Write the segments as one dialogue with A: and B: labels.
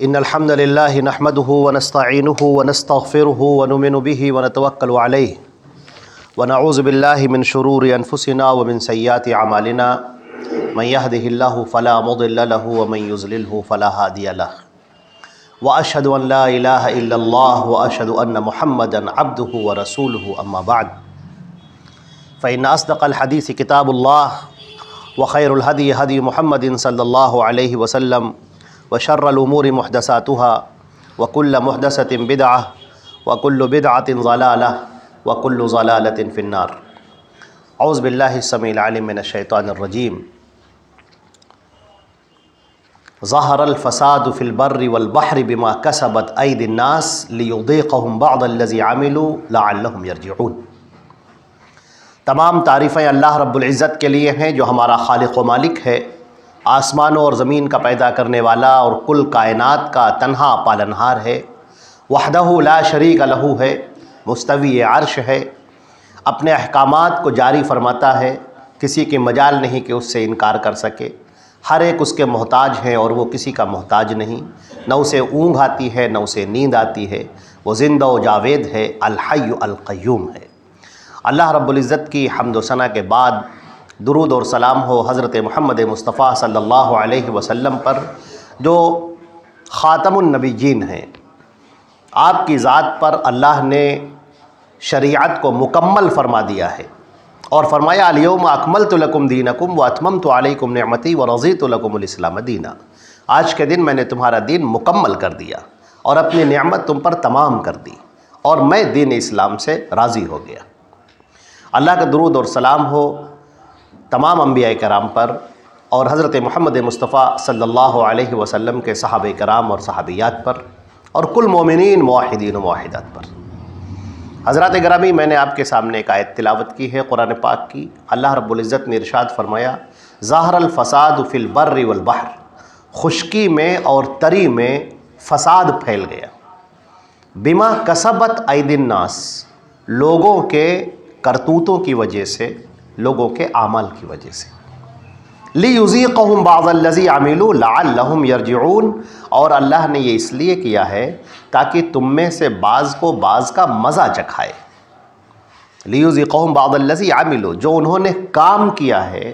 A: إن الحمد لله نحمده ونستعينه ونستغفره ونؤمن به ونتوكل عليه ونعوذ بالله من شرور أنفسنا ومن سيئات أعمالنا من يهده الله فلا مضل له ومن يضلله فلا هادي له وأشهد أن لا إله إلا الله وأشهد أن محمدا عبده ورسوله أما بعد فإن أصدق الحديث كتاب الله وخير الهدي هدي محمد صلى الله عليه وسلم وشر الأمور محدثاتها وكل محدثة بدعة وكل بدعة ضلالة وكل ضلالة في النار اعوذ باللہ السمیع العلیم من الشیطان الرجیم ظہر الفساد فی البر والبحر بما کسبت ایدی الناس لیذیقہم بعض الذی عملوا لعلہم یرجعون۔ تمام تعریفیں اللہ رب العزت کے لیے ہیں جو ہمارا خالق و مالک ہے، آسمانوں اور زمین کا پیدا کرنے والا اور کل کائنات کا تنہا پالنہار ہے، وحدہ لا شریک لہ ہے، مستوی عرش ہے، اپنے احکامات کو جاری فرماتا ہے، کسی کے مجال نہیں کہ اس سے انکار کر سکے، ہر ایک اس کے محتاج ہیں اور وہ کسی کا محتاج نہیں، نہ اسے اونگ آتی ہے نہ اسے نیند آتی ہے، وہ زندہ و جاوید ہے، الحی القیوم ہے۔ اللہ رب العزت کی حمد و ثنا کے بعد درود اور سلام ہو حضرت محمد مصطفیٰ صلی اللہ علیہ وسلم پر جو خاتم النبیین ہیں۔ آپ کی ذات پر اللہ نے شریعت کو مکمل فرما دیا ہے اور فرمایا الیوم اکملت لکم دینکم واتممت علیکم نعمتی ورضیت لکم الاسلام دینا۔ آج کے دن میں نے تمہارا دین مکمل کر دیا اور اپنی نعمت تم پر تمام کر دی اور میں دین اسلام سے راضی ہو گیا۔ اللہ کا درود اور سلام ہو تمام انبیاء کرام پر اور حضرت محمد مصطفیٰ صلی اللہ علیہ وسلم کے صحابہ کرام اور صحابیات پر اور کل مومنین موحدین و موحدات پر۔ حضرات گرامی، میں نے آپ کے سامنے ایک آیت تلاوت کی ہے قرآن پاک کی۔ اللہ رب العزت نے ارشاد فرمایا ظاہر الفساد فی البر والبحر، خشکی میں اور تری میں فساد پھیل گیا، بما کسبت ایدی الناس، لوگوں کے کرتوتوں کی وجہ سے، لوگوں کے اعمال کی وجہ سے، لیذیقہم بعض الذی عملوا لعلہم یرجعون، اور اللہ نے یہ اس لیے کیا ہے تاکہ تم میں سے بعض کو بعض کا مزہ چکھائے۔ لیذیقہم بعض الذی عملوا، جو انہوں نے کام کیا ہے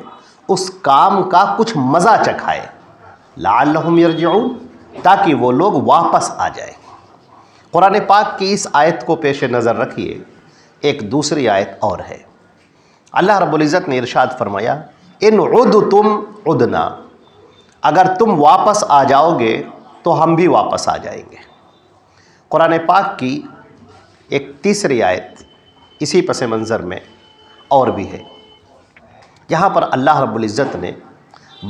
A: اس کام کا کچھ مزہ چکھائے، لعلہم یرجعون، تاکہ وہ لوگ واپس آ جائیں۔ قرآن پاک کی اس آیت کو پیش نظر رکھیے، ایک دوسری آیت اور ہے۔ اللہ رب العزت نے ارشاد فرمایا ان عدتم عدنا، اگر تم واپس آ جاؤ گے تو ہم بھی واپس آ جائیں گے۔ قرآن پاک کی ایک تیسری آیت اسی پس منظر میں اور بھی ہے، یہاں پر اللہ رب العزت نے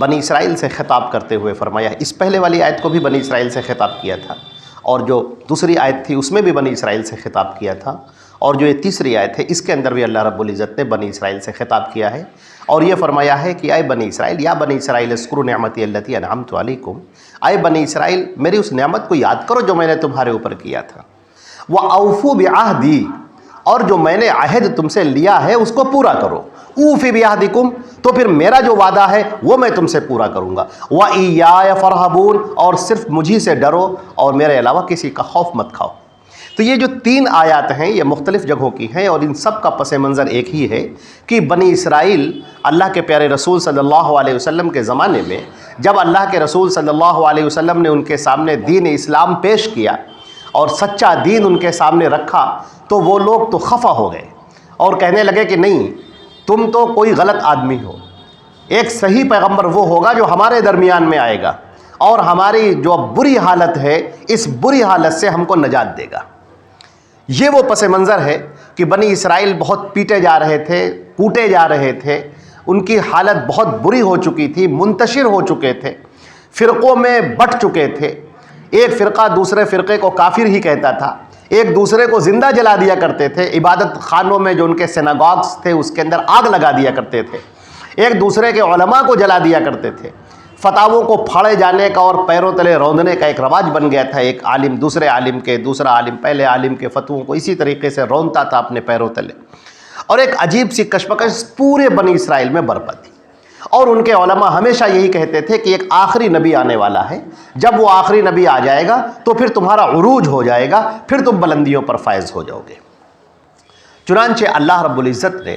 A: بنی اسرائیل سے خطاب کرتے ہوئے فرمایا، اس پہلے والی آیت کو بھی بنی اسرائیل سے خطاب کیا تھا اور جو دوسری آیت تھی اس میں بھی بنی اسرائیل سے خطاب کیا تھا، اور جو یہ تیسری آیت ہے اس کے اندر بھی اللہ رب العزت نے بنی اسرائیل سے خطاب کیا ہے اور یہ فرمایا ہے کہ اے بنی اسرائیل، یا بنی اسرائیل اذکروا نعمتی التی انعمت علیکم، اے بنی اسرائیل میری اس نعمت کو یاد کرو جو میں نے تمہارے اوپر کیا تھا، وَأَوْفُوا بِعَهْدِي، اور جو میں نے عہد تم سے لیا ہے اس کو پورا کرو، اوفی بعہدکم، تو پھر میرا جو وعدہ ہے وہ میں تم سے پورا کروں گا، وَإِيَّايَ فَارْهَبُونَ، اور صرف مجھی سے ڈرو اور میرے علاوہ کسی کا خوف مت کھاؤ۔ تو یہ جو تین آیات ہیں یہ مختلف جگہوں کی ہیں اور ان سب کا پس منظر ایک ہی ہے کہ بنی اسرائیل اللہ کے پیارے رسول صلی اللہ علیہ وسلم کے زمانے میں جب اللہ کے رسول صلی اللہ علیہ وسلم نے ان کے سامنے دین اسلام پیش کیا اور سچا دین ان کے سامنے رکھا تو وہ لوگ تو خفا ہو گئے اور کہنے لگے کہ نہیں، تم تو کوئی غلط آدمی ہو، ایک صحیح پیغمبر وہ ہوگا جو ہمارے درمیان میں آئے گا اور ہماری جو بری حالت ہے اس بری حالت سے ہم کو نجات دے گا۔ یہ وہ پس منظر ہے کہ بنی اسرائیل بہت پیٹے جا رہے تھے، کوٹے جا رہے تھے، ان کی حالت بہت بری ہو چکی تھی، منتشر ہو چکے تھے، فرقوں میں بٹ چکے تھے، ایک فرقہ دوسرے فرقے کو کافر ہی کہتا تھا، ایک دوسرے کو زندہ جلا دیا کرتے تھے، عبادت خانوں میں جو ان کے سیناگوگس تھے اس کے اندر آگ لگا دیا کرتے تھے، ایک دوسرے کے علماء کو جلا دیا کرتے تھے، فتاووں کو پھاڑے جانے کا اور پیروں تلے روندنے کا ایک رواج بن گیا تھا، ایک عالم دوسرے عالم کے، دوسرا عالم پہلے عالم کے فتووں کو اسی طریقے سے رونتا تھا اپنے پیروں تلے، اور ایک عجیب سی کشمکش پورے بنی اسرائیل میں برپا تھی اور ان کے علماء ہمیشہ یہی کہتے تھے کہ ایک آخری نبی آنے والا ہے، جب وہ آخری نبی آ جائے گا تو پھر تمہارا عروج ہو جائے گا، پھر تم بلندیوں پر فائز ہو جاؤ گے۔ چنانچہ اللہ رب العزت نے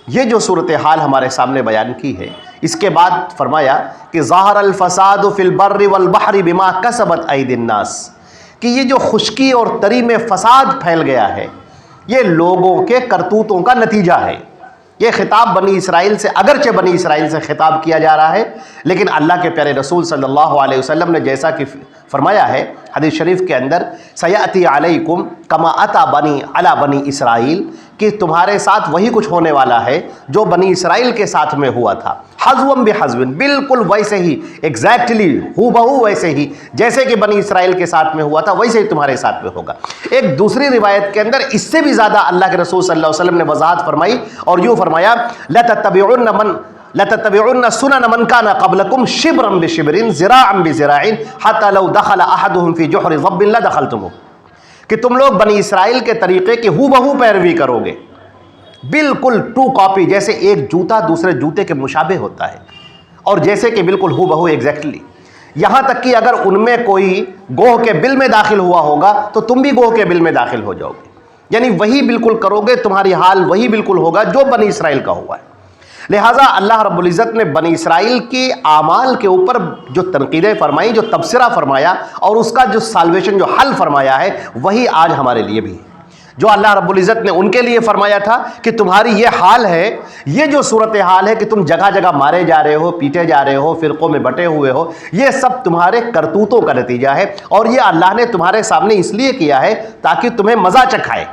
A: یہ جو صورتحال ہمارے سامنے بیان کی ہے، اس کے بعد فرمایا کہ ظاہر الفساد فی البر والبحر بما کسبت ایدی الناس، کہ یہ جو خشکی اور تری میں فساد پھیل گیا ہے یہ لوگوں کے کرتوتوں کا نتیجہ ہے۔ یہ خطاب بنی اسرائیل سے، اگرچہ بنی اسرائیل سے خطاب کیا جا رہا ہے، لیکن اللہ کے پیارے رسول صلی اللہ علیہ وسلم نے جیسا کہ فرمایا ہے حدیث شریف کے اندر، سیأتی علیکم کما اتی بنی اسرائیل، کہ تمہارے ساتھ وہی کچھ ہونے والا ہے جو بنی اسرائیل کے ساتھ میں ہوا تھا، حذوًا بحذو، بالکل ویسے ہی، ایگزیکٹلی ہو بہو ویسے ہی جیسے کہ بنی اسرائیل کے ساتھ میں ہوا تھا ویسے ہی تمہارے ساتھ میں ہوگا۔ ایک دوسری روایت کے اندر اس سے بھی زیادہ اللہ کے رسول صلی اللہ علیہ وسلم نے وضاحت فرمائی اور یوں فرمایا، لَتَتَّبِعُنَّ سُنَنَ مَنْ كَانَ قَبْلَكُمْ شِبْرًا بِشِبْرٍ ذِرَاعًا بِذِرَاعٍ حَتَّى لَوْ دَخَلَ أَحَدُهُمْ فِي جُحْرِ ضَبٍّ لَدَخَلْتُمُوهُ، کہ تم لوگ بنی اسرائیل کے طریقے کی ہو بہو پیروی کرو گے، بالکل ٹو کاپی، جیسے ایک جوتا دوسرے جوتے کے مشابہ ہوتا ہے، اور جیسے کہ بالکل ہو بہو ایگزیکٹلی، یہاں تک کہ اگر ان میں کوئی گوہ کے بل میں داخل ہوا ہوگا تو تم بھی گوہ کے بل میں داخل ہو جاؤ گے، یعنی وہی بالکل کرو گے، تمہاری حال وہی بالکل ہوگا جو بنی اسرائیل کا ہوا ہے۔ لہٰذا اللہ رب العزت نے بنی اسرائیل کے اعمال کے اوپر جو تنقیدیں فرمائیں، جو تبصرہ فرمایا اور اس کا جو سالویشن، جو حل فرمایا ہے، وہی آج ہمارے لیے بھی ہے۔ جو اللہ رب العزت نے ان کے لیے فرمایا تھا کہ تمہاری یہ حال ہے، یہ جو صورتحال ہے کہ تم جگہ جگہ مارے جا رہے ہو، پیٹے جا رہے ہو، فرقوں میں بٹے ہوئے ہو، یہ سب تمہارے کرتوتوں کا نتیجہ ہے، اور یہ اللہ نے تمہارے سامنے اس لیے کیا ہے تاکہ تمہیں مزہ چکھائے،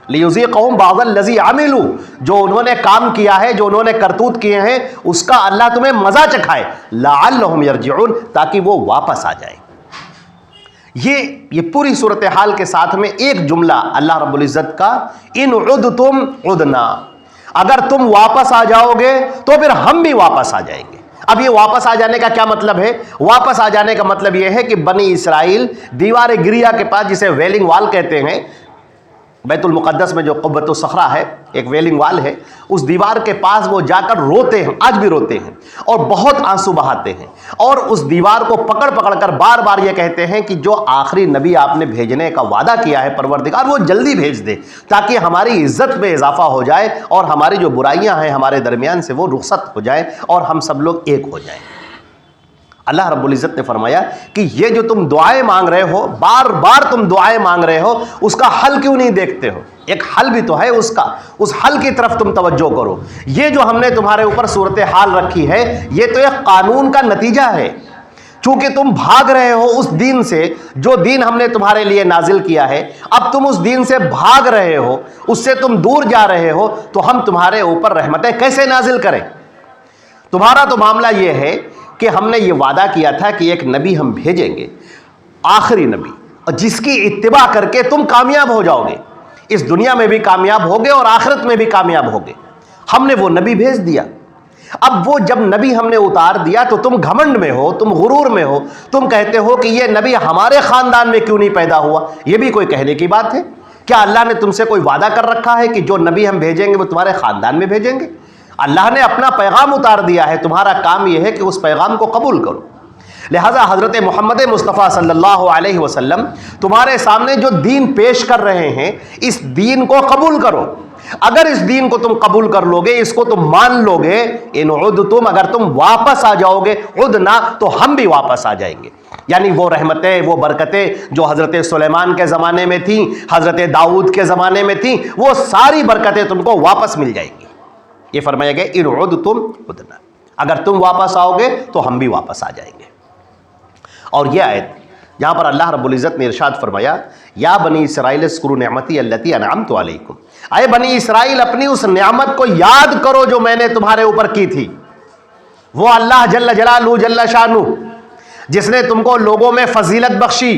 A: لِيُذِيقَهُمْ بَعْضَ الَّذِي عَمِلُوا، جو انہوں نے کام کیا ہے، جو انہوں نے کرتوت کیے ہیں، اس کا اللہ تمہیں مزہ چکھائے، لَعَلَّهُمْ يَرْجِعُونَ، تاکہ وہ واپس آ جائیں۔ یہ پوری صورتحال کے ساتھ میں ایک جملہ اللہ رب العزت کا، ان عدتم عدنا، اگر تم واپس آ جاؤ گے تو پھر ہم بھی واپس آ جائیں گے۔ اب یہ واپس آ جانے کا کیا مطلب ہے؟ واپس آ جانے کا مطلب یہ ہے کہ بنی اسرائیل دیوار گریا کے پاس، جسے ویلنگ وال کہتے ہیں، بیت المقدس میں جو قبۃ الصخرہ ہے، ایک ویلنگ وال ہے، اس دیوار کے پاس وہ جا کر روتے ہیں، آج بھی روتے ہیں اور بہت آنسو بہاتے ہیں، اور اس دیوار کو پکڑ پکڑ کر بار بار یہ کہتے ہیں کہ جو آخری نبی آپ نے بھیجنے کا وعدہ کیا ہے پروردگار، وہ جلدی بھیج دے تاکہ ہماری عزت میں اضافہ ہو جائے اور ہماری جو برائیاں ہیں ہمارے درمیان سے وہ رخصت ہو جائیں اور ہم سب لوگ ایک ہو جائیں۔ اللہ رب العزت نے فرمایا کہ یہ جو تم دعائیں مانگ رہے ہو، بار بار تم دعائیں مانگ رہے ہو، اس کا حل کیوں نہیں دیکھتے ہو؟ ایک حل بھی تو ہے اس کا، اس حل کی طرف تم توجہ کرو۔ یہ جو ہم نے تمہارے اوپر صورتحال رکھی ہے، یہ تو ایک قانون کا نتیجہ ہے، چونکہ تم بھاگ رہے ہو اس دین سے جو دین ہم نے تمہارے لیے نازل کیا ہے، اب تم اس دین سے بھاگ رہے ہو، اس سے تم دور جا رہے ہو، تو ہم تمہارے اوپر رحمتیں کیسے نازل کریں؟ تمہارا تو معاملہ یہ ہے کہ ہم نے یہ وعدہ کیا تھا کہ ایک نبی ہم بھیجیں گے، آخری نبی، اور جس کی اتباع کر کے تم کامیاب ہو جاؤ گے، اس دنیا میں بھی کامیاب ہوگے اور آخرت میں بھی کامیاب ہوگے۔ ہم نے وہ نبی بھیج دیا۔ اب وہ جب نبی ہم نے اتار دیا تو تم گھمنڈ میں ہو، تم غرور میں ہو، تم کہتے ہو کہ یہ نبی ہمارے خاندان میں کیوں نہیں پیدا ہوا؟ یہ بھی کوئی کہنے کی بات ہے؟ کیا اللہ نے تم سے کوئی وعدہ کر رکھا ہے کہ جو نبی ہم بھیجیں گے وہ تمہارے خاندان میں بھیجیں گے؟ اللہ نے اپنا پیغام اتار دیا ہے، تمہارا کام یہ ہے کہ اس پیغام کو قبول کرو۔ لہٰذا حضرت محمد مصطفیٰ صلی اللہ علیہ وسلم تمہارے سامنے جو دین پیش کر رہے ہیں، اس دین کو قبول کرو۔ اگر اس دین کو تم قبول کر لو گے، اس کو تم مان لو گے، ان عدتم، اگر تم واپس آ جاؤ گے، عدنا، تو ہم بھی واپس آ جائیں گے۔ یعنی وہ رحمتیں، وہ برکتیں جو حضرت سلیمان کے زمانے میں تھیں، حضرت داؤد کے زمانے میں تھیں، وہ ساری برکتیں تم کو واپس مل جائیں گی۔ یہ فرمایا گیا ان عدتم عدنا، اگر تم واپس آؤ گے تو ہم بھی واپس آ جائیں گے۔ اور یہ آیت جہاں پر اللہ رب العزت نے ارشاد فرمایا، یا بنی اسرائیل اذکروا نعمتی التی انعمت علیکم، اے بنی اسرائیل اپنی اس نعمت کو یاد کرو جو میں نے تمہارے اوپر کی تھی۔ وہ اللہ جل جلالہ جل شانہ جس نے تم کو لوگوں میں فضیلت بخشی،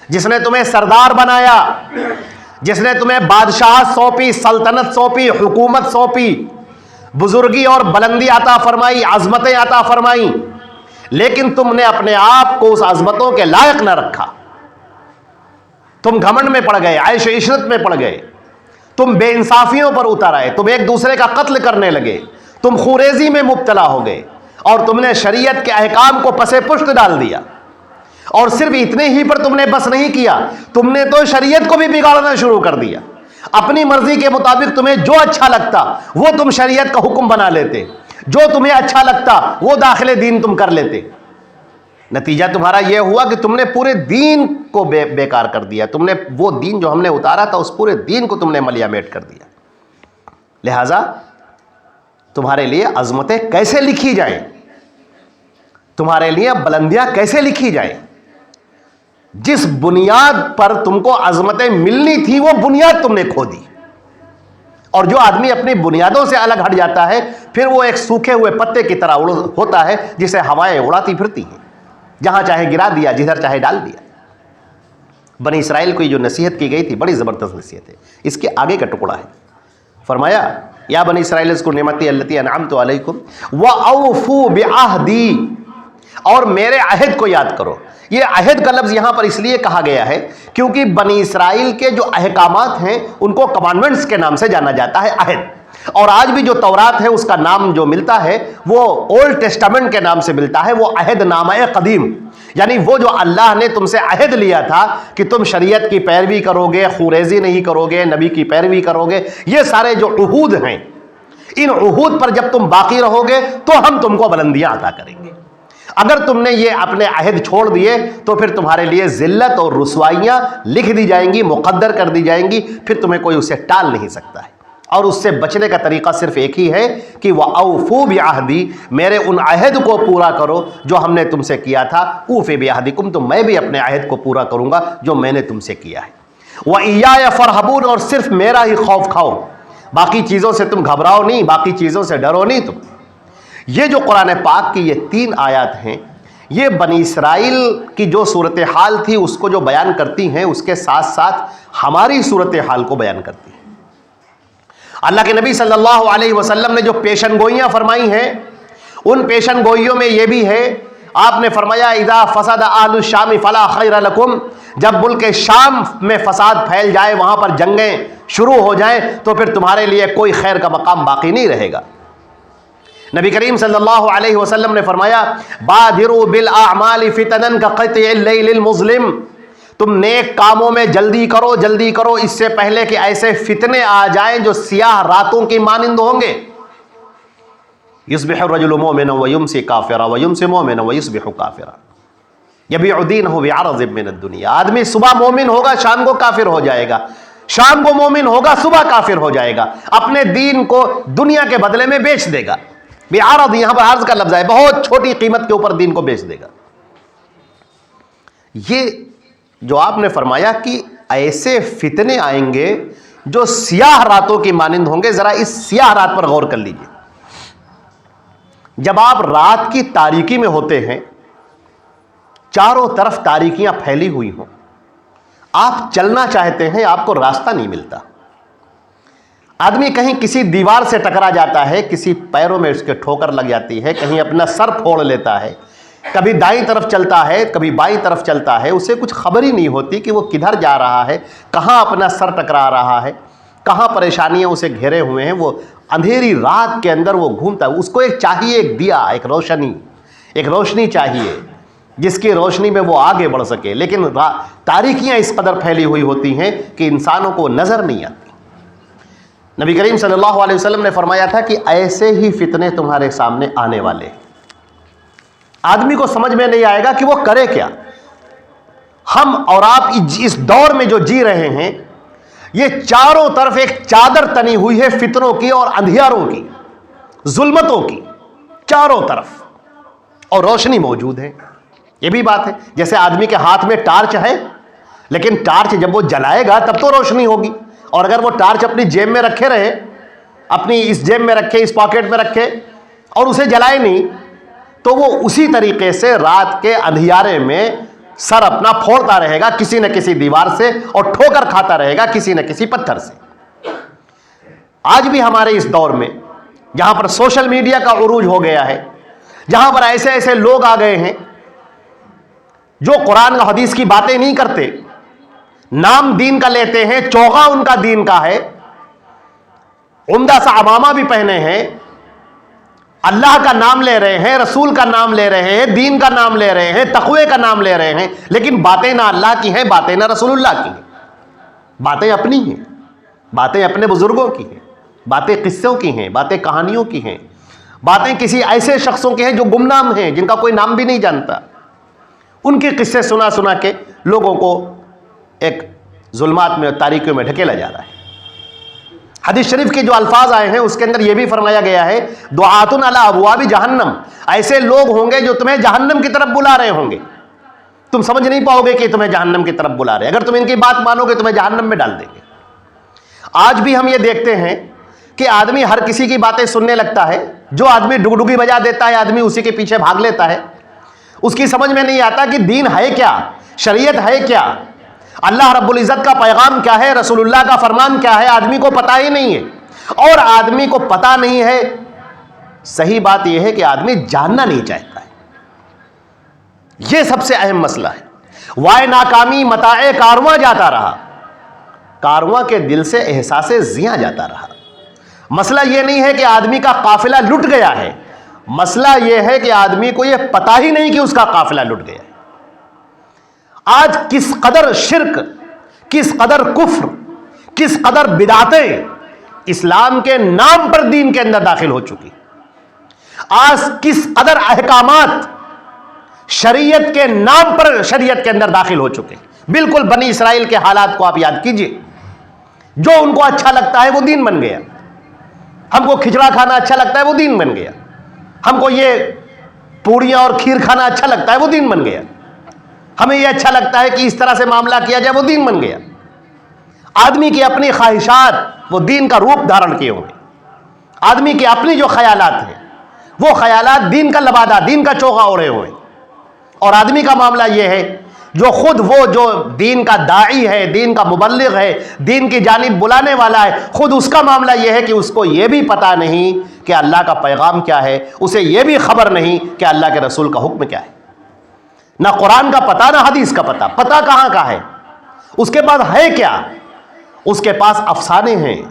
A: جس نے تمہیں سردار بنایا، جس نے تمہیں بادشاہت سونپی، سلطنت سونپی، حکومت سونپی، بزرگی اور بلندی عطا فرمائی، عظمتیں عطا فرمائی، لیکن تم نے اپنے آپ کو اس عظمتوں کے لائق نہ رکھا۔ تم گھمنڈ میں پڑ گئے، عیش و عشرت میں پڑ گئے، تم بے انصافیوں پر اتر آئے، تم ایک دوسرے کا قتل کرنے لگے، تم خوریزی میں مبتلا ہو گئے، اور تم نے شریعت کے احکام کو پس پشت ڈال دیا. اور صرف اتنے ہی پر تم نے بس نہیں کیا, تم نے تو شریعت کو بھی بگاڑنا شروع کر دیا. اپنی مرضی کے مطابق تمہیں جو اچھا لگتا وہ تم شریعت کا حکم بنا لیتے, جو تمہیں اچھا لگتا وہ داخل دین تم کر لیتے. نتیجہ تمہارا یہ ہوا کہ تم نے پورے دین کو بیکار کر دیا. تم نے وہ دین جو ہم نے اتارا تھا اس پورے دین کو تم نے ملیا میٹ کر دیا. لہذا تمہارے لیے عظمتیں کیسے لکھی جائیں, تمہارے لیے بلندیاں کیسے لکھی جائیں؟ جس بنیاد پر تم کو عظمتیں ملنی تھی وہ بنیاد تم نے کھو دی. اور جو آدمی اپنی بنیادوں سے الگ ہٹ جاتا ہے پھر وہ ایک سوکھے ہوئے پتے کی طرح ہوتا ہے جسے ہوائیں اڑاتی پھرتی ہیں, جہاں چاہے گرا دیا, جدھر چاہے ڈال دیا. بنی اسرائیل کو جو نصیحت کی گئی تھی بڑی زبردست نصیحت ہے. اس کے آگے کا ٹکڑا ہے, فرمایا یا بنی اسرائیل اذکروا نعمتی التی انعمت علیکم واوفوا بعہدی, اور میرے عہد کو یاد کرو. یہ عہد کا لفظ یہاں پر اس لیے کہا گیا ہے کیونکہ بنی اسرائیل کے جو احکامات ہیں ان کو کمانڈمنٹس کے نام سے جانا جاتا ہے, عہد. اور آج بھی جو تورات ہے اس کا نام جو ملتا ہے وہ اولڈ ٹیسٹامنٹ کے نام سے ملتا ہے, وہ عہد نامہ قدیم. یعنی وہ جو اللہ نے تم سے عہد لیا تھا کہ تم شریعت کی پیروی کرو گے, خوریزی نہیں کرو گے, نبی کی پیروی کرو گے, یہ سارے جو عہود ہیں ان عہود پر جب تم باقی رہو گے تو ہم تم کو بلندیاں عطا کریں گے. اگر تم نے یہ اپنے عہد چھوڑ دیے تو پھر تمہارے لیے ذلت اور رسوائیاں لکھ دی جائیں گی, مقدر کر دی جائیں گی, پھر تمہیں کوئی اسے ٹال نہیں سکتا ہے. اور اس سے بچنے کا طریقہ صرف ایک ہی ہے کہ وَأَوْفُوا بِعَهْدِي, میرے ان عہد کو پورا کرو جو ہم نے تم سے کیا تھا. اوفِ بِعَهْدِكُمْ, تو میں بھی اپنے عہد کو پورا کروں گا جو میں نے تم سے کیا ہے. وَإِيَّايَ فَارْهَبُونَ, اور صرف میرا ہی خوف کھاؤ, باقی چیزوں سے تم گھبراؤ نہیں, باقی چیزوں سے ڈرو نہیں تم. یہ جو قرآن پاک کی یہ 3 آیات ہیں یہ بنی اسرائیل کی جو صورتحال تھی اس کو جو بیان کرتی ہیں اس کے ساتھ ساتھ ہماری صورتحال کو بیان کرتی ہیں. اللہ کے نبی صلی اللہ علیہ وسلم نے جو پیشن گوئیاں فرمائی ہیں ان پیشن گوئیوں میں یہ بھی ہے, آپ نے فرمایا اذا فسد اہل الشام فلا خیر لکم, جب ملک شام میں فساد پھیل جائے, وہاں پر جنگیں شروع ہو جائیں تو پھر تمہارے لیے کوئی خیر کا مقام باقی نہیں رہے گا. نبی کریم صلی اللہ علیہ وسلم نے فرمایا بادروا بالاعمال فتنا کقطع اللیل المظلم, تم نیک کاموں میں جلدی کرو, جلدی کرو اس سے پہلے کہ ایسے فتنے آ جائیں جو سیاہ راتوں کی مانند ہوں گے. یصبح الرجل مؤمنا ویمسی کافرا ویمسی مؤمنا ویصبح کافرا یبیع دینہ بعرض من الدنیا, آدمی صبح مومن ہوگا شام کو کافر ہو جائے گا, شام کو مومن ہوگا صبح کافر ہو جائے گا, اپنے دین کو دنیا کے بدلے میں بیچ دے گا. بعرض, یہاں پر عرض کا لفظ ہے, بہت چھوٹی قیمت کے اوپر دین کو بیچ دے گا. یہ جو آپ نے فرمایا کہ ایسے فتنے آئیں گے جو سیاہ راتوں کی مانند ہوں گے, ذرا اس سیاہ رات پر غور کر لیجئے. جب آپ رات کی تاریکی میں ہوتے ہیں, چاروں طرف تاریکیاں پھیلی ہوئی ہوں, آپ چلنا چاہتے ہیں آپ کو راستہ نہیں ملتا. آدمی کہیں کسی دیوار سے ٹکرا جاتا ہے, کسی پیروں میں اس کے ٹھوکر لگ جاتی ہے, کہیں اپنا سر پھوڑ لیتا ہے, کبھی دائیں طرف چلتا ہے کبھی بائیں طرف چلتا ہے, اسے کچھ خبر ہی نہیں ہوتی کہ وہ کدھر جا رہا ہے, کہاں اپنا سر ٹکرا رہا ہے, کہاں پریشانیاں اسے گھیرے ہوئے ہیں. وہ اندھیری رات کے اندر وہ گھومتا ہے, اس کو ایک چاہیے, ایک دیا, ایک روشنی, ایک روشنی چاہیے جس کی روشنی میں وہ آگے بڑھ سکے. لیکن تاریکیاں اس قدر پھیلی ہوئی ہوتی ہیں کہ انسانوں کو نظر نہیں آتی. نبی کریم صلی اللہ علیہ وسلم نے فرمایا تھا کہ ایسے ہی فتنے تمہارے سامنے آنے والے ہیں. آدمی کو سمجھ میں نہیں آئے گا کہ وہ کرے کیا. ہم اور آپ اس دور میں جو جی رہے ہیں یہ چاروں طرف ایک چادر تنی ہوئی ہے فتنوں کی اور اندھیاروں کی, ظلمتوں کی, چاروں طرف, اور روشنی موجود ہے. یہ بھی بات ہے جیسے آدمی کے ہاتھ میں ٹارچ ہے, لیکن ٹارچ جب وہ جلائے گا تب تو روشنی ہوگی, اور اگر وہ ٹارچ اپنی جیب میں رکھے رہے, اپنی اس جیب میں رکھے, اس پاکٹ میں رکھے اور اسے جلائے نہیں, تو وہ اسی طریقے سے رات کے اندھیارے میں سر اپنا پھوڑتا رہے گا کسی نہ کسی دیوار سے, اور ٹھوکر کھاتا رہے گا کسی نہ کسی پتھر سے. آج بھی ہمارے اس دور میں جہاں پر سوشل میڈیا کا عروج ہو گیا ہے, جہاں پر ایسے ایسے لوگ آ گئے ہیں جو قرآن و حدیث کی باتیں نہیں کرتے, نام دین کا لیتے ہیں, چوغا ان کا دین کا ہے, عمدہ سا عمامہ بھی پہنے ہیں, اللہ کا نام لے رہے ہیں، رسول کا نام لے رہے ہیں، دین کا نام لے رہے ہیں، تقوی کا نام لے رہے ہیں، لیکن باتیں نہ اللہ کی ہیں، باتیں نہ رسول اللہ کی ہیں، باتیں اپنی ہیں، باتیں اپنے بزرگوں کی ہیں، باتیں قصوں کی ہیں، باتیں کہانیوں کی ہیں، باتیں کسی ایسے شخصوں کے ہیں جو گمنام ہیں، جن کا کوئی نام بھی نہیں جانتا، ان کے قصے سنا سنا کے لوگوں کو ایک ظلمات میں اور تاریکیوں میں ڈھکیلا جا رہا ہے۔ حدیث شریف کے جو الفاظ آئے ہیں اس کے اندر یہ بھی فرمایا گیا ہے، دعات علی ابواب جہنم، ایسے لوگ ہوں گے جو تمہیں جہنم کی طرف بلا رہے ہوں گے، تم سمجھ نہیں پاؤ گے کہ تمہیں جہنم کی طرف بلا رہے ہیں، اگر تم ان کی بات مانو گے تمہیں جہنم میں ڈال دیں گے۔ آج بھی ہم یہ دیکھتے ہیں کہ آدمی ہر کسی کی باتیں سننے لگتا ہے، جو آدمی ڈگڈگی بجا دیتا ہے آدمی اسی کے پیچھے بھاگ لیتا ہے، اس کی سمجھ میں نہیں آتا کہ دین ہے کیا، شریعت ہے کیا، اللہ رب العزت کا پیغام کیا ہے، رسول اللہ کا فرمان کیا ہے، آدمی کو پتہ ہی نہیں ہے۔ اور آدمی کو پتہ نہیں ہے، صحیح بات یہ ہے کہ آدمی جاننا نہیں چاہتا ہے، یہ سب سے اہم مسئلہ ہے۔ وائے ناکامی متاع کارواں جاتا رہا، کارواں کے دل سے احساس زیاں جاتا رہا۔ مسئلہ یہ نہیں ہے کہ آدمی کا قافلہ لٹ گیا ہے، مسئلہ یہ ہے کہ آدمی کو یہ پتہ ہی نہیں کہ اس کا قافلہ لٹ گیا ہے۔ آج کس قدر شرک، کس قدر کفر، کس قدر بدعتیں اسلام کے نام پر دین کے اندر داخل ہو چکی، آج کس قدر احکامات شریعت کے نام پر شریعت کے اندر داخل ہو چکے۔ بالکل بنی اسرائیل کے حالات کو آپ یاد کیجئے، جو ان کو اچھا لگتا ہے وہ دین بن گیا، ہم کو کھچڑا کھانا اچھا لگتا ہے وہ دین بن گیا، ہم کو یہ پوڑیاں اور کھیر کھانا اچھا لگتا ہے وہ دین بن گیا، ہمیں یہ اچھا لگتا ہے کہ اس طرح سے معاملہ کیا جائے وہ دین بن گیا۔ آدمی کی اپنی خواہشات وہ دین کا روپ دھارن کیے ہوئے، آدمی کی اپنی جو خیالات ہیں وہ خیالات دین کا لبادہ، دین کا چوغا اوڑھے ہوئے، اور آدمی کا معاملہ یہ ہے جو خود وہ جو دین کا داعی ہے، دین کا مبلغ ہے، دین کی جانب بلانے والا ہے، خود اس کا معاملہ یہ ہے کہ اس کو یہ بھی پتہ نہیں کہ اللہ کا پیغام کیا ہے، اسے یہ بھی خبر نہیں کہ اللہ کے رسول کا حکم کیا ہے، نہ قرآن کا پتہ نہ حدیث کا پتہ، پتہ کہاں کا ہے، اس کے پاس ہے کیا، اس کے پاس افسانے ہیں،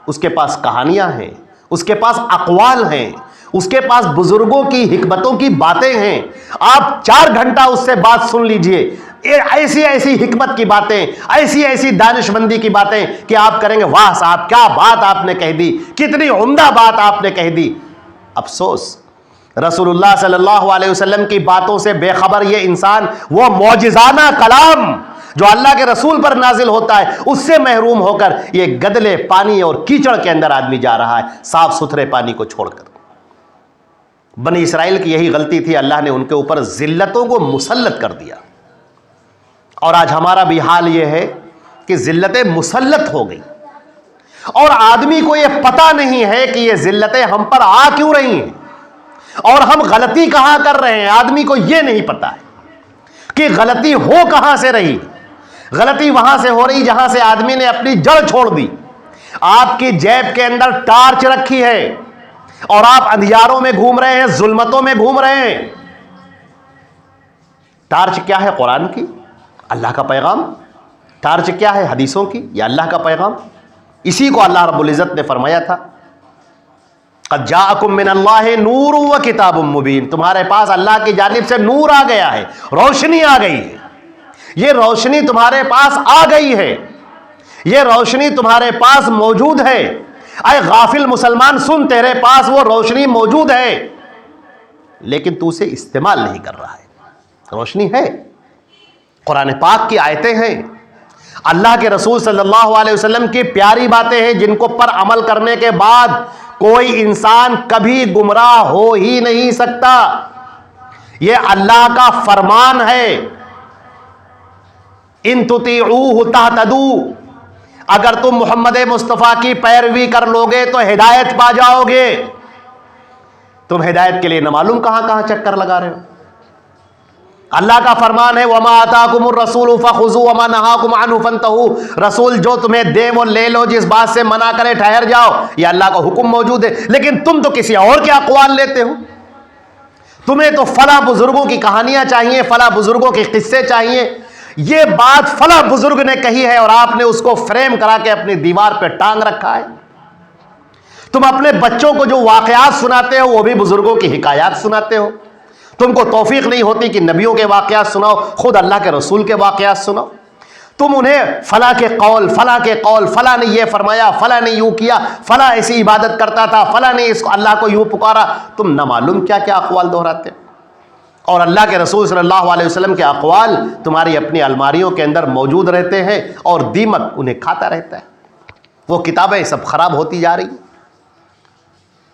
A: اس کے پاس کہانیاں ہیں، اس کے پاس اقوال ہیں، اس کے پاس بزرگوں کی حکمتوں کی باتیں ہیں۔ آپ 4 گھنٹہ اس سے بات سن لیجئے، ایسی ایسی حکمت کی باتیں، ایسی ایسی دانش مندی کی باتیں کہ آپ کریں گے واہ صاحب کیا بات آپ نے کہہ دی، کتنی عمدہ بات آپ نے کہہ دی۔ افسوس رسول اللہ صلی اللہ علیہ وسلم کی باتوں سے بے خبر یہ انسان وہ معجزانہ کلام جو اللہ کے رسول پر نازل ہوتا ہے اس سے محروم ہو کر یہ گدلے پانی اور کیچڑ کے اندر آدمی جا رہا ہے، صاف ستھرے پانی کو چھوڑ کر۔ بنی اسرائیل کی یہی غلطی تھی، اللہ نے ان کے اوپر ذلتوں کو مسلط کر دیا، اور آج ہمارا بھی حال یہ ہے کہ ذلتیں مسلط ہو گئی، اور آدمی کو یہ پتہ نہیں ہے کہ یہ ذلتیں ہم پر آ کیوں رہی ہیں اور ہم غلطی کہاں کر رہے ہیں۔ آدمی کو یہ نہیں پتہ ہے کہ غلطی ہو کہاں سے رہی، غلطی وہاں سے ہو رہی جہاں سے آدمی نے اپنی جڑ چھوڑ دی۔ آپ کی جیب کے اندر ٹارچ رکھی ہے اور آپ اندھیاروں میں گھوم رہے ہیں، ظلمتوں میں گھوم رہے ہیں۔ ٹارچ کیا ہے؟ قرآن کی، اللہ کا پیغام۔ ٹارچ کیا ہے؟ حدیثوں کی یا اللہ کا پیغام۔ اسی کو اللہ رب العزت نے فرمایا تھا قد جاءکم من اللہ نور و کتاب مبین، تمہارے پاس اللہ کی جانب سے نور آ گیا ہے، روشنی آ گئی ہے، یہ روشنی تمہارے پاس آ گئی ہے، یہ روشنی تمہارے پاس موجود ہے۔ اے غافل مسلمان سن، تیرے پاس وہ روشنی موجود ہے لیکن تو اسے استعمال نہیں کر رہا ہے۔ روشنی ہے، قرآن پاک کی آیتیں ہیں، اللہ کے رسول صلی اللہ علیہ وسلم کی پیاری باتیں ہیں جن کو پر عمل کرنے کے بعد کوئی انسان کبھی گمراہ ہو ہی نہیں سکتا۔ یہ اللہ کا فرمان ہے، ان تطیعوہ تہتدوا، اگر تم محمد مصطفیٰ کی پیروی کر لوگے تو ہدایت پا جاؤ گے۔ تم ہدایت کے لیے نہ معلوم کہاں کہاں چکر لگا رہے ہو۔ اللہ کا فرمان ہے وَمَا آتَاكُمُ الرَّسُولُ فَخُذُوهُ وَمَا نَهَاكُمْ عَنْهُ فَانْتَهُوا، رسول جو تمہیں دے وہ لے لو، جس بات سے منع کرے ٹھہر جاؤ، یہ اللہ کا حکم موجود ہے۔ لیکن تم تو کسی اور کے اقوال لیتے ہو، تمہیں تو فلاں بزرگوں کی کہانیاں چاہیے، فلاں بزرگوں کے قصے چاہیے، یہ بات فلاں بزرگ نے کہی ہے اور آپ نے اس کو فریم کرا کے اپنی دیوار پہ ٹانگ رکھا ہے۔ تم اپنے بچوں کو جو واقعات سناتے ہو وہ بھی بزرگوں کی حکایات سناتے ہو. تم کو توفیق نہیں ہوتی کہ نبیوں کے واقعات سناؤ, خود اللہ کے رسول کے واقعات سناؤ. تم انہیں فلاں کے قول, فلاں نے یہ فرمایا, فلاں نے یوں کیا, فلاں ایسی عبادت کرتا تھا, فلاں نے اس کو اللہ کو یوں پکارا. تم نہ معلوم کیا کیا اقوال دہراتے ہو, اور اللہ کے رسول صلی اللہ علیہ وسلم کے اقوال تمہاری اپنی الماریوں کے اندر موجود رہتے ہیں اور دیمک انہیں کھاتا رہتا ہے. وہ کتابیں سب خراب ہوتی جا رہی ہیں.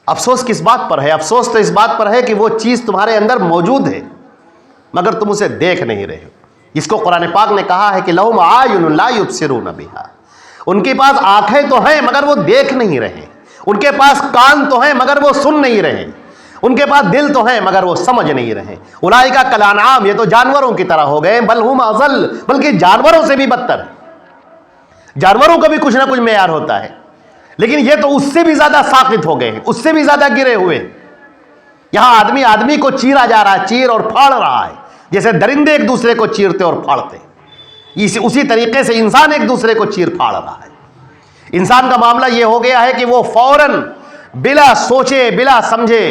A: افسوس کس بات پر ہے؟ افسوس تو اس بات پر ہے کہ وہ چیز تمہارے اندر موجود ہے مگر تم اسے دیکھ نہیں رہے ہو. جس کو قرآن پاک نے کہا ہے کہ لہم اعین لا یبصرون بہا, ان کے پاس آنکھیں تو ہیں مگر وہ دیکھ نہیں رہے, ان کے پاس کان تو ہیں مگر وہ سن نہیں رہے, ان کے پاس دل تو ہیں مگر وہ سمجھ نہیں رہے. اولئک کالانعام, یہ تو جانوروں کی طرح ہو گئے, بل ہم اضل, بلکہ جانوروں سے بھی بدتر. جانوروں کا بھی کچھ نہ کچھ معیار ہوتا ہے لیکن یہ تو اس سے بھی زیادہ ساقط ہو گئے ہیں, اس سے بھی زیادہ گرے ہوئے. یہاں آدمی آدمی کو چیرا جا رہا ہے, چیر اور پھاڑ رہا ہے, جیسے درندے ایک دوسرے کو چیرتے اور پھاڑتے. اسی طریقے سے انسان ایک دوسرے کو چیر پھاڑ رہا ہے. انسان کا معاملہ یہ ہو گیا ہے کہ وہ فوراً بلا سوچے بلا سمجھے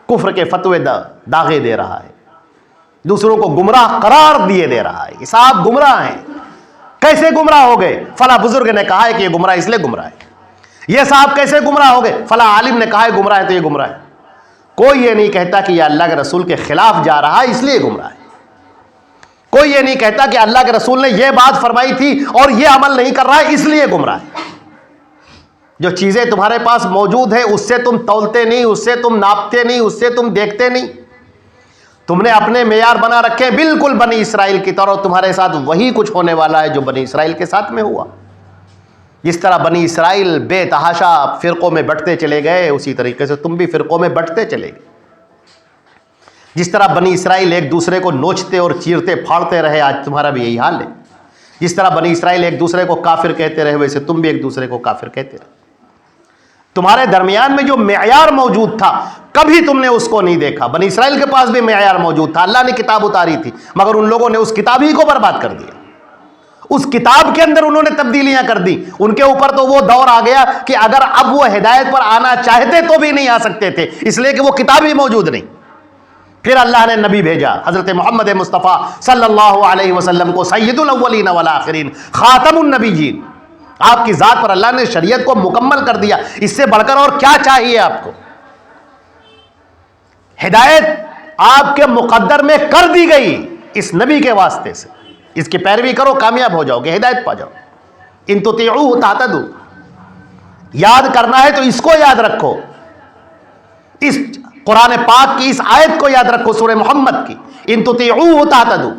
A: کفر کے فتوے داغے دے رہا ہے, دوسروں کو گمراہ قرار دیے دے رہا ہے. صاحب گمراہ ہیں. کیسے گمراہ ہو گئے؟ فلاں بزرگ نے کہا ہے کہ یہ گمراہ اس لیے گمراہ ہے. یہ صاحب کیسے گمراہ ہو گئے؟ فلاں عالم نے کہا ہے گمراہ ہے تو یہ گمراہ ہے. کوئی یہ نہیں کہتا کہ یہ اللہ کے رسول کے خلاف جا رہا ہے اس لیے گمراہ ہے. کوئی یہ نہیں کہتا کہ اللہ کے رسول نے یہ بات فرمائی تھی اور یہ عمل نہیں کر رہا ہے اس لیے گمراہ ہے. جو چیزیں تمہارے پاس موجود ہیں اس سے تم تولتے نہیں, اس سے تم ناپتے نہیں, اس سے تم دیکھتے نہیں. تم نے اپنے معیار بنا رکھے بالکل بنی اسرائیل کی طرح. تمہارے ساتھ وہی کچھ ہونے والا ہے جو بنی اسرائیل کے ساتھ میں ہوا. جس طرح بنی اسرائیل بے تحاشا فرقوں میں بٹتے چلے گئے اسی طریقے سے تم بھی فرقوں میں بٹتے چلے گئے. جس طرح بنی اسرائیل ایک دوسرے کو نوچتے اور چیرتے پھاڑتے رہے آج تمہارا بھی یہی حال ہے. جس طرح بنی اسرائیل ایک دوسرے کو کافر کہتے رہے ویسے تم بھی ایک دوسرے کو کافر کہتے رہے. تمہارے درمیان میں جو معیار موجود تھا کبھی تم نے اس کو نہیں دیکھا. بنی اسرائیل کے پاس بھی معیار موجود تھا, اللہ نے کتاب اتاری تھی مگر ان لوگوں نے اس کتاب ہی کو برباد کر دیا. اس کتاب کے اندر انہوں نے تبدیلیاں کر دی. ان کے اوپر تو وہ دور آ گیا کہ اگر اب وہ ہدایت پر آنا چاہتے تو بھی نہیں آ سکتے تھے اس لیے کہ وہ کتاب ہی موجود نہیں. پھر اللہ نے نبی بھیجا حضرت محمد مصطفیٰ صلی اللہ علیہ وسلم کو, سید الاولین والآخرین, خاتم النبیین. آپ کی ذات پر اللہ نے شریعت کو مکمل کر دیا. اس سے بڑھ کر اور کیا چاہیے آپ کو؟ ہدایت آپ کے مقدر میں کر دی گئی اس نبی کے واسطے سے. اس کی پیروی کرو, کامیاب ہو جاؤ گے, ہدایت پا جاؤ. ان تطیعوہ تہتدوا. یاد کرنا ہے تو اس کو یاد رکھو, اس قرآن پاک کی اس آیت کو یاد رکھو, سورہ محمد کی, ان تطیعوہ تہتدوا.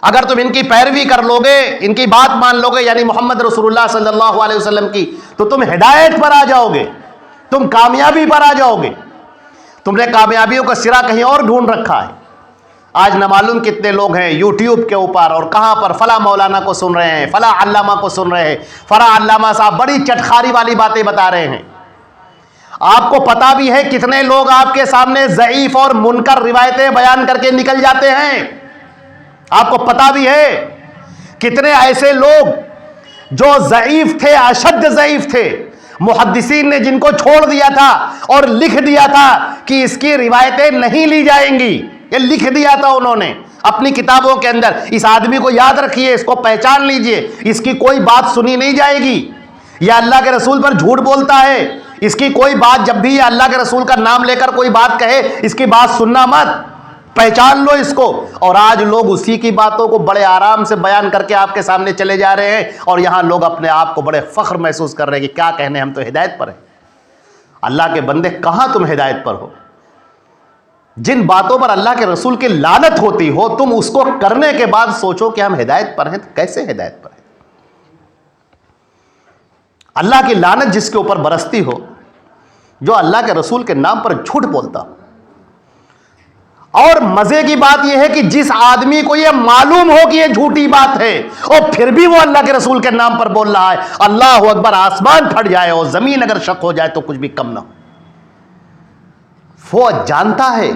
A: اگر تم ان کی پیروی کر لو گے, ان کی بات مان لو گے, یعنی محمد رسول اللہ صلی اللہ علیہ وسلم کی, تو تم ہدایت پر آ جاؤ گے, تم کامیابی پر آ جاؤ گے. تم نے کامیابیوں کا سرا کہیں اور ڈھونڈ رکھا ہے. آج نہ معلوم کتنے لوگ ہیں یوٹیوب کے اوپر اور کہاں پر فلاں مولانا کو سن رہے ہیں, فلاں علامہ کو سن رہے ہیں, فلاں علامہ صاحب بڑی چٹخاری والی باتیں بتا رہے ہیں. آپ کو پتا بھی ہے کتنے لوگ آپ کے سامنے ضعیف اور منکر روایتیں بیان کر کے نکل جاتے ہیں. آپ کو پتا بھی ہے کتنے ایسے لوگ جو ضعیف تھے, اشد ضعیف تھے, محدثین نے جن کو چھوڑ دیا تھا اور لکھ دیا تھا کہ اس کی روایتیں نہیں لی جائیں گی. یہ لکھ دیا تھا انہوں نے اپنی کتابوں کے اندر. اس آدمی کو یاد رکھیے, اس کو پہچان لیجئے, اس کی کوئی بات سنی نہیں جائے گی. یہ اللہ کے رسول پر جھوٹ بولتا ہے, اس کی کوئی بات, جب بھی یہ اللہ کے رسول کا نام لے کر کوئی بات کہے اس کی بات سننا مت, پہچان لو اس کو. اور آج لوگ اسی کی باتوں کو بڑے آرام سے بیان کر کے آپ کے سامنے چلے جا رہے ہیں اور یہاں لوگ اپنے آپ کو بڑے فخر محسوس کر رہے ہیں کہ کیا کہنے, ہم تو ہدایت پر ہیں. اللہ کے بندے کہاں تم ہدایت پر ہو؟ جن باتوں پر اللہ کے رسول کی لعنت ہوتی ہو تم اس کو کرنے کے بعد سوچو کہ ہم ہدایت پر ہیں, تو کیسے ہدایت پر ہیں؟ اللہ کی لعنت جس کے اوپر برستی ہو جو اللہ کے رسول کے نام پر جھوٹ بولتا ہو. اور مزے کی بات یہ ہے کہ جس آدمی کو یہ معلوم ہو کہ یہ جھوٹی بات ہے اور پھر بھی وہ اللہ کے رسول کے نام پر بول رہا ہے, اللہ اکبر, آسمان پھٹ جائے اور زمین اگر شق ہو جائے تو کچھ بھی کم نہ ہو. وہ جانتا ہے,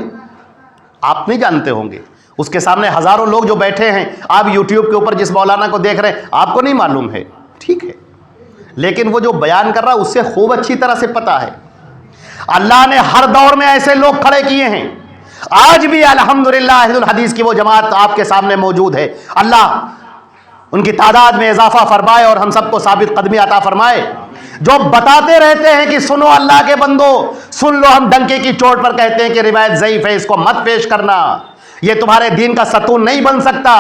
A: آپ نہیں جانتے ہوں گے. اس کے سامنے ہزاروں لوگ جو بیٹھے ہیں, آپ یوٹیوب کے اوپر جس مولانا کو دیکھ رہے ہیں آپ کو نہیں معلوم ہے, ٹھیک ہے, لیکن وہ جو بیان کر رہا ہے اس سے خوب اچھی طرح سے پتا ہے۔ اللہ نے ہر دور میں ایسے لوگ کھڑے کیے ہیں، آج بھی الحمدللہ اہل الحدیث کی وہ جماعت آپ کے سامنے موجود ہے، اللہ ان کی تعداد میں اضافہ فرمائے اور ہم سب کو ثابت قدمی عطا فرمائے، جو بتاتے رہتے ہیں کہ سنو اللہ کے بندو سن لو، ہم ڈنکے کی چوٹ پر کہتے ہیں کہ روایت ضعیف ہے، اس کو مت پیش کرنا، یہ تمہارے دین کا ستون نہیں بن سکتا،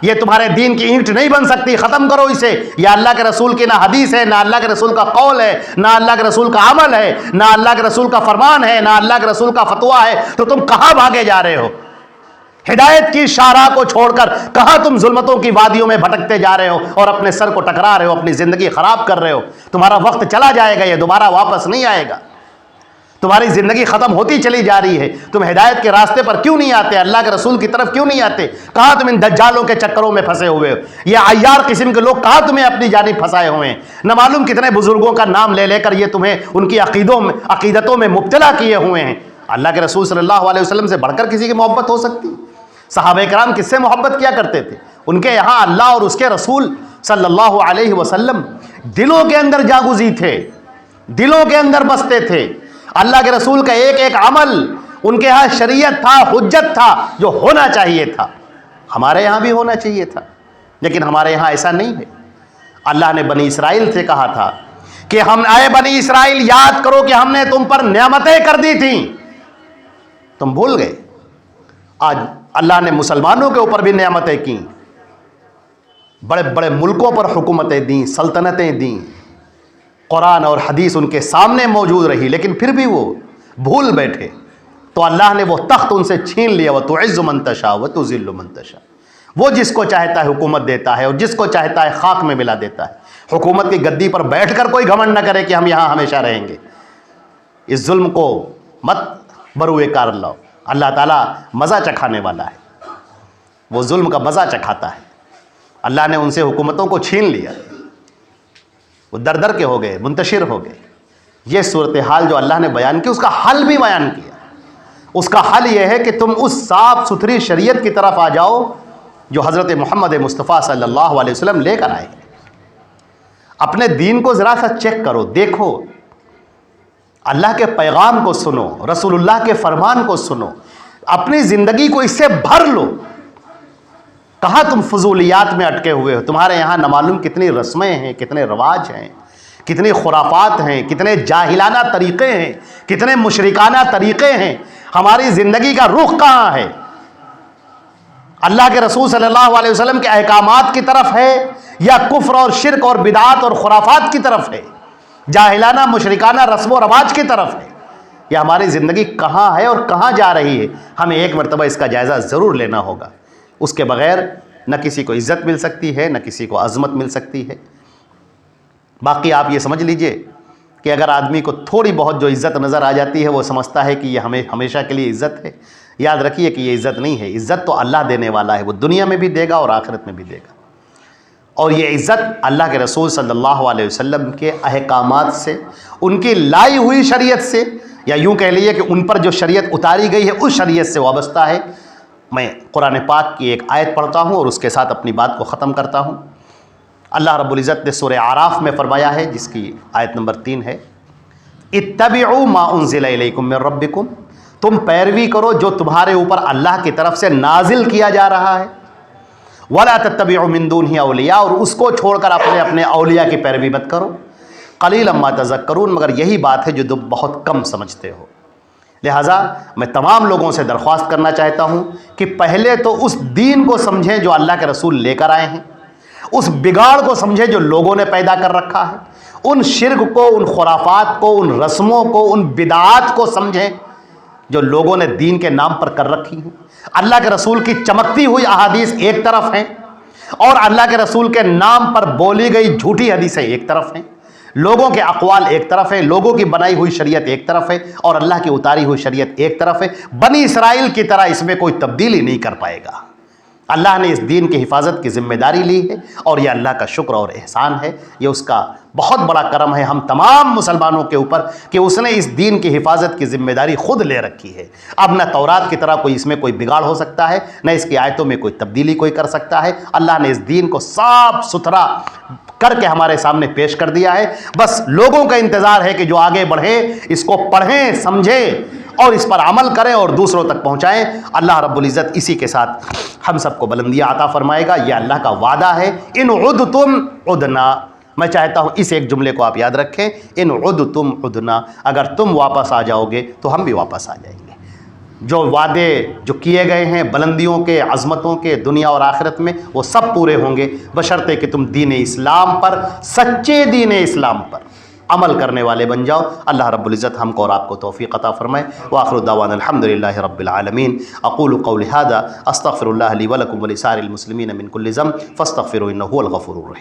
A: یہ تمہارے دین کی اینٹ نہیں بن سکتی، ختم کرو اسے، یہ اللہ کے رسول کی نہ حدیث ہے، نہ اللہ کے رسول کا قول ہے، نہ اللہ کے رسول کا عمل ہے، نہ اللہ کے رسول کا فرمان ہے، نہ اللہ کے رسول کا فتویٰ ہے، تو تم کہاں بھاگے جا رہے ہو؟ ہدایت کی شاہراہ کو چھوڑ کر کہاں تم ظلمتوں کی وادیوں میں بھٹکتے جا رہے ہو اور اپنے سر کو ٹکرا رہے ہو، اپنی زندگی خراب کر رہے ہو؟ تمہارا وقت چلا جائے گا، یہ دوبارہ واپس نہیں آئے گا، تمہاری زندگی ختم ہوتی چلی جا رہی ہے، تم ہدایت کے راستے پر کیوں نہیں آتے؟ اللہ کے رسول کی طرف کیوں نہیں آتے؟ کہاں تم ان دجالوں کے چکروں میں پھنسے ہوئے ہو؟ یہ عیار قسم کے لوگ کہاں تمہیں اپنی جانب پھنسائے ہوئے ہیں؟ نہ معلوم کتنے بزرگوں کا نام لے لے کر یہ تمہیں ان کی عقیدتوں میں مبتلا کیے ہوئے ہیں۔ اللہ کے رسول صلی اللہ علیہ وسلم سے بڑھ کر کسی کی محبت ہو سکتی؟ صحابہ کرام کس سے محبت کیا کرتے تھے؟ ان کے یہاں اللہ اور اس کے رسول صلی اللہ علیہ وسلم دلوں کے اندر جاگوزی تھے، دلوں کے اندر بستے تھے، اللہ کے رسول کا ایک ایک عمل ان کے ہاں شریعت تھا، حجت تھا، جو ہونا چاہیے تھا، ہمارے یہاں بھی ہونا چاہیے تھا، لیکن ہمارے یہاں ایسا نہیں ہے۔ اللہ نے بنی اسرائیل سے کہا تھا کہ ہم اے بنی اسرائیل یاد کرو کہ ہم نے تم پر نعمتیں کر دی تھیں، تم بھول گئے۔ آج اللہ نے مسلمانوں کے اوپر بھی نعمتیں کی، بڑے بڑے ملکوں پر حکومتیں دیں، سلطنتیں دیں، قرآن اور حدیث ان کے سامنے موجود رہی، لیکن پھر بھی وہ بھول بیٹھے، تو اللہ نے وہ تخت ان سے چھین لیا، وَتُعِزُّ مَن تَشَاءُ وَتُذِلُّ مَن تَشَاءُ، وہ جس کو چاہتا ہے حکومت دیتا ہے اور جس کو چاہتا ہے خاک میں ملا دیتا ہے۔ حکومت کی گدی پر بیٹھ کر کوئی گھمنڈ نہ کرے کہ ہم یہاں ہمیشہ رہیں گے، اس ظلم کو مت بروئے کار لاؤ، اللہ تعالیٰ مزہ چکھانے والا ہے، وہ ظلم کا مزہ چکھاتا ہے۔ اللہ نے ان سے حکومتوں کو چھین لیا، وہ در در کے ہو گئے، منتشر ہو گئے۔ یہ صورتحال جو اللہ نے بیان کی، اس کا حل بھی بیان کیا۔ اس کا حل یہ ہے کہ تم اس صاف ستھری شریعت کی طرف آ جاؤ جو حضرت محمد مصطفیٰ صلی اللہ علیہ وسلم لے کر آئے۔ اپنے دین کو ذرا سا چیک کرو، دیکھو، اللہ کے پیغام کو سنو، رسول اللہ کے فرمان کو سنو، اپنی زندگی کو اس سے بھر لو۔ کہاں تم فضولیات میں اٹکے ہوئے ہو؟ تمہارے یہاں نہ معلوم کتنی رسمیں ہیں، کتنے رواج ہیں، کتنی خرافات ہیں، کتنے جاہلانہ طریقے ہیں، کتنے مشرکانہ طریقے ہیں۔ ہماری زندگی کا رخ کہاں ہے؟ اللہ کے رسول صلی اللہ علیہ وسلم کے احکامات کی طرف ہے یا کفر اور شرک اور بدعات اور خرافات کی طرف ہے؟ جاہلانہ مشرکانہ رسم و رواج کی طرف ہے؟ یہ ہماری زندگی کہاں ہے اور کہاں جا رہی ہے؟ ہمیں ایک مرتبہ اس کا جائزہ ضرور لینا ہوگا۔ اس کے بغیر نہ کسی کو عزت مل سکتی ہے، نہ کسی کو عظمت مل سکتی ہے۔ باقی آپ یہ سمجھ لیجئے کہ اگر آدمی کو تھوڑی بہت جو عزت نظر آ جاتی ہے، وہ سمجھتا ہے کہ یہ ہمیں ہمیشہ کے لیے عزت ہے، یاد رکھیے کہ یہ عزت نہیں ہے۔ عزت تو اللہ دینے والا ہے، وہ دنیا میں بھی دے گا اور آخرت میں بھی دے گا۔ اور یہ عزت اللہ کے رسول صلی اللہ علیہ وسلم کے احکامات سے، ان کی لائی ہوئی شریعت سے، یا یوں کہہ لیجیے کہ ان پر جو شریعت اتاری گئی ہے اس شریعت سے وابستہ ہے۔ میں قرآن پاک کی ایک آیت پڑھتا ہوں اور اس کے ساتھ اپنی بات کو ختم کرتا ہوں۔ اللہ رب العزت نے سورہ اعراف میں فرمایا ہے، جس کی آیت نمبر 3 ہے، اتبعوا ما انزل الیکم من ربکم، تم پیروی کرو جو تمہارے اوپر اللہ کی طرف سے نازل کیا جا رہا ہے، ولا تتبعوا من دونہ اولیاء، اور اس کو چھوڑ کر اپنے اولیاء کی پیروی مت کرو، قلیلا ما تذکرون، مگر یہی بات ہے جو تم بہت کم سمجھتے ہو۔ لہٰذا میں تمام لوگوں سے درخواست کرنا چاہتا ہوں کہ پہلے تو اس دین کو سمجھیں جو اللہ کے رسول لے کر آئے ہیں، اس بگاڑ کو سمجھیں جو لوگوں نے پیدا کر رکھا ہے، ان شرک کو، ان خرافات کو، ان رسموں کو، ان بدعات کو سمجھیں جو لوگوں نے دین کے نام پر کر رکھی ہیں۔ اللہ کے رسول کی چمکتی ہوئی احادیث ایک طرف ہیں اور اللہ کے رسول کے نام پر بولی گئی جھوٹی حدیثیں ایک طرف ہیں، لوگوں کے اقوال ایک طرف ہیں، لوگوں کی بنائی ہوئی شریعت ایک طرف ہے اور اللہ کی اتاری ہوئی شریعت ایک طرف ہے۔ بنی اسرائیل کی طرح اس میں کوئی تبدیلی نہیں کر پائے گا۔ اللہ نے اس دین کی حفاظت کی ذمہ داری لی ہے اور یہ اللہ کا شکر اور احسان ہے، یہ اس کا بہت بڑا کرم ہے ہم تمام مسلمانوں کے اوپر کہ اس نے اس دین کی حفاظت کی ذمہ داری خود لے رکھی ہے۔ اب نہ تورات کی طرح کوئی اس میں کوئی بگاڑ ہو سکتا ہے، نہ اس کی آیتوں میں کوئی تبدیلی کوئی کر سکتا ہے۔ اللہ نے اس دین کو صاف ستھرا کر کے ہمارے سامنے پیش کر دیا ہے. بس لوگوں کا انتظار ہے کہ جو آگے بڑھیں، اس کو پڑھیں، سمجھیں اور اس پر عمل کریں اور دوسروں تک پہنچائیں. اللہ رب العزت اسی کے ساتھ ہم سب کو بلندیاں عطا فرمائے گا. یہ اللہ کا وعدہ ہے. ان عدتم عدنا. میں چاہتا ہوں اس ایک جملے کو آپ یاد رکھیں. ان عدتم عدنا. اگر تم واپس آ جاؤ گے تو ہم بھی واپس آ جائیں گے. جو وعدے جو کیے گئے ہیں بلندیوں کے، عظمتوں کے، دنیا اور آخرت میں، وہ سب پورے ہوں گے، بشرطے کہ تم دین اسلام پر، سچے دین اسلام پر عمل کرنے والے بن جاؤ. اللہ رب العزت ہم کو اور آپ کو توفیق عطا فرمائے. وآخر دعوانا الحمدللہ رب العالمین. اقول قولی ھذا استغفر اللہ لی ولکم ولسائر المسلمین من کل ذنب فاستغفروا انہ هو الغفور الرحیم.